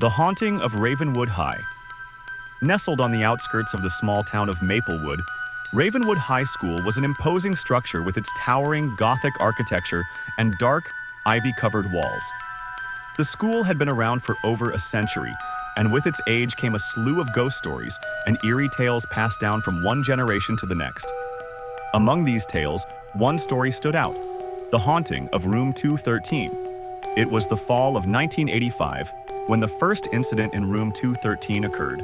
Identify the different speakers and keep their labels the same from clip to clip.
Speaker 1: The Haunting of Ravenwood High. Nestled on the outskirts of the small town of Maplewood, Ravenwood High School was an imposing structure with its towering Gothic architecture and dark, ivy-covered walls. The school had been around for over a century, and with its age came a slew of ghost stories and eerie tales passed down from one generation to the next. Among these tales, one story stood out: the haunting of Room 213. It was the fall of 1985 when the first incident in Room 213 occurred.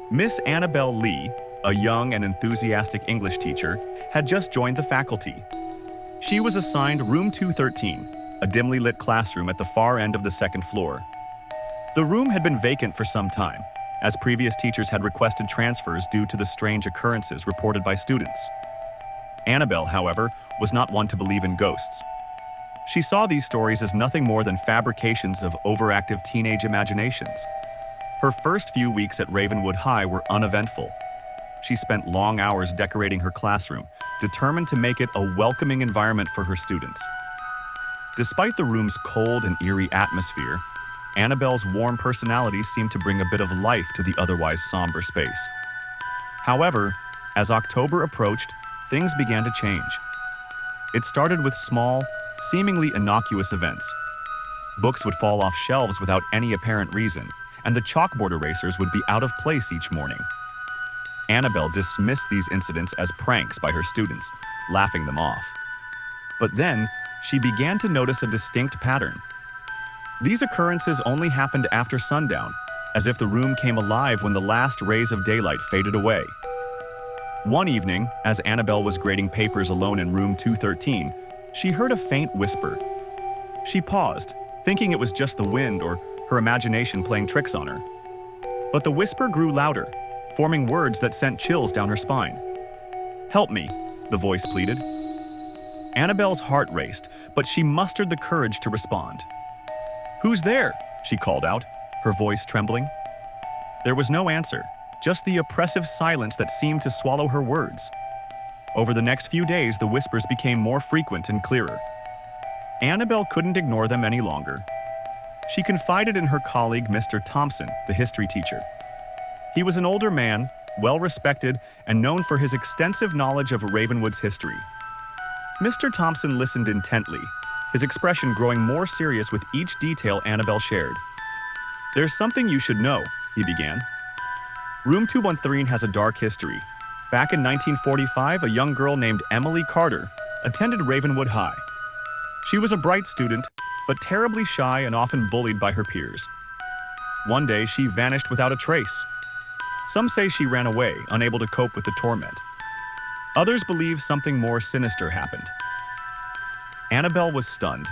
Speaker 1: Miss Annabelle Lee, a young and enthusiastic English teacher, had just joined the faculty. She was assigned Room 213, a dimly lit classroom at the far end of the second floor. The room had been vacant for some time, as previous teachers had requested transfers due to the strange occurrences reported by students. Annabelle, however, was not one to believe in ghosts. She saw these stories as nothing more than fabrications of overactive teenage imaginations. Her first few weeks at Ravenwood High were uneventful. She spent long hours decorating her classroom, determined to make it a welcoming environment for her students. Despite the room's cold and eerie atmosphere, Annabelle's warm personality seemed to bring a bit of life to the otherwise somber space. However, as October approached, things began to change. It started with small, seemingly innocuous events. Books would fall off shelves without any apparent reason, and the chalkboard erasers would be out of place each morning. Annabelle dismissed these incidents as pranks by her students, laughing them off. But then, she began to notice a distinct pattern. These occurrences only happened after sundown, as if the room came alive when the last rays of daylight faded away. One evening, as Annabelle was grading papers alone in Room 213, she heard a faint whisper. She paused, thinking it was just the wind or her imagination playing tricks on her. But the whisper grew louder, forming words that sent chills down her spine. "Help me," the voice pleaded. Annabelle's heart raced, but she mustered the courage to respond. "Who's there?" she called out, her voice trembling. There was no answer, just the oppressive silence that seemed to swallow her words. Over the next few days, the whispers became more frequent and clearer. Annabelle couldn't ignore them any longer. She confided in her colleague, Mr. Thompson, the history teacher. He was an older man, well-respected, and known for his extensive knowledge of Ravenwood's history. Mr. Thompson listened intently, his expression growing more serious with each detail Annabelle shared. "There's something you should know," he began. "Room 213 has a dark history. Back in 1945, a young girl named Emily Carter attended Ravenwood High. She was a bright student, but terribly shy and often bullied by her peers. One day, she vanished without a trace. Some say she ran away, unable to cope with the torment. Others believe something more sinister happened." Annabelle was stunned.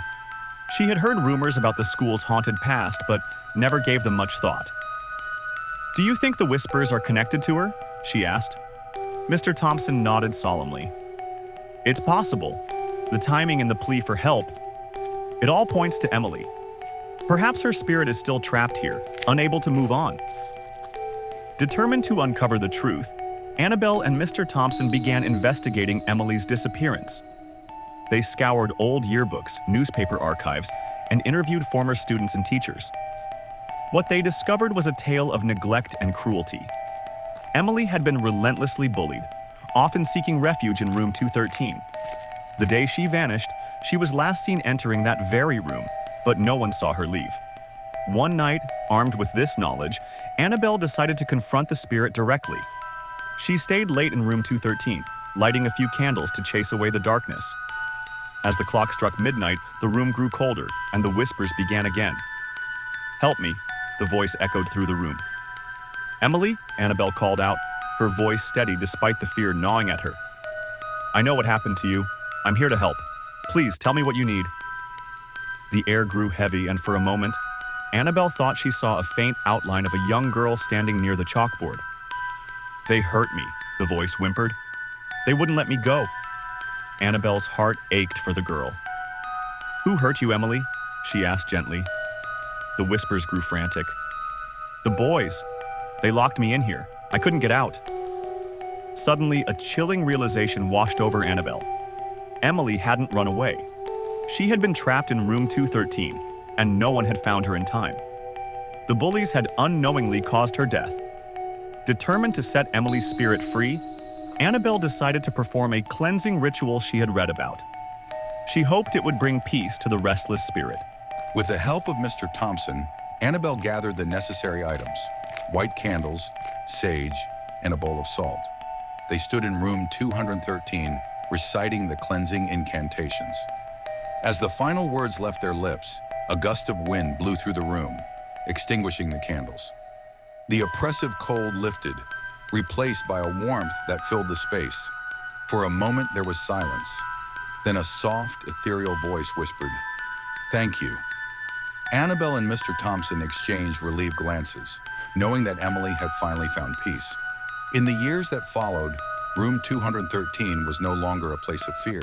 Speaker 1: She had heard rumors about the school's haunted past, but never gave them much thought. "Do you think the whispers are connected to her?" she asked. Mr. Thompson nodded solemnly. "It's possible. The timing and the plea for help. It all points to Emily. Perhaps her spirit is still trapped here, unable to move on." Determined to uncover the truth, Annabelle and Mr. Thompson began investigating Emily's disappearance. They scoured old yearbooks, newspaper archives, and interviewed former students and teachers. What they discovered was a tale of neglect and cruelty. Emily had been relentlessly bullied, often seeking refuge in Room 213. The day she vanished, she was last seen entering that very room, but no one saw her leave. One night, armed with this knowledge, Annabelle decided to confront the spirit directly. She stayed late in Room 213, lighting a few candles to chase away the darkness. As the clock struck midnight, the room grew colder, and the whispers began again. "Help me," the voice echoed through the room. "Emily," Annabelle called out, her voice steady despite the fear gnawing at her. "I know what happened to you. I'm here to help. Please tell me what you need." The air grew heavy, and for a moment, Annabelle thought she saw a faint outline of a young girl standing near the chalkboard. "They hurt me," the voice whimpered. "They wouldn't let me go." Annabelle's heart ached for the girl. "Who hurt you, Emily?" she asked gently. The whispers grew frantic. "The boys. They locked me in here. I couldn't get out." Suddenly, a chilling realization washed over Annabelle. Emily hadn't run away. She had been trapped in Room 213, and no one had found her in time. The bullies had unknowingly caused her death. Determined to set Emily's spirit free, Annabelle decided to perform a cleansing ritual she had read about. She hoped it would bring peace to the restless spirit.
Speaker 2: With the help of Mr. Thompson, Annabelle gathered the necessary items: white candles, sage, and a bowl of salt. They stood in room 213, reciting the cleansing incantations. As the final words left their lips, a gust of wind blew through the room, extinguishing the candles. The oppressive cold lifted, replaced by a warmth that filled the space. For a moment there was silence. Then a soft, ethereal voice whispered, "Thank you." Annabelle and Mr. Thompson exchanged relieved glances, knowing that Emily had finally found peace. In the years that followed, room 213 was no longer a place of fear.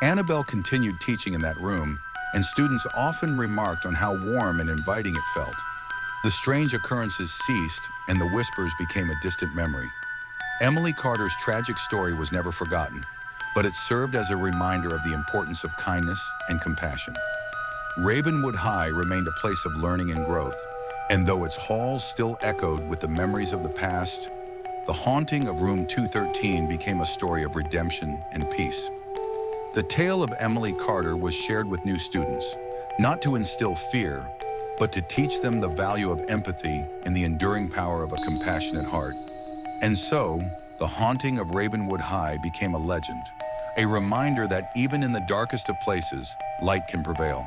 Speaker 2: Annabelle continued teaching in that room, and students often remarked on how warm and inviting it felt. The strange occurrences ceased, and the whispers became a distant memory. Emily Carter's tragic story was never forgotten, but it served as a reminder of the importance of kindness and compassion. Ravenwood High remained a place of learning and growth, and though its halls still echoed with the memories of the past, the haunting of room 213 became a story of redemption and peace. The tale of Emily Carter was shared with new students, not to instill fear, but to teach them the value of empathy and the enduring power of a compassionate heart. And so, the haunting of Ravenwood High became a legend, a reminder that even in the darkest of places, light can prevail.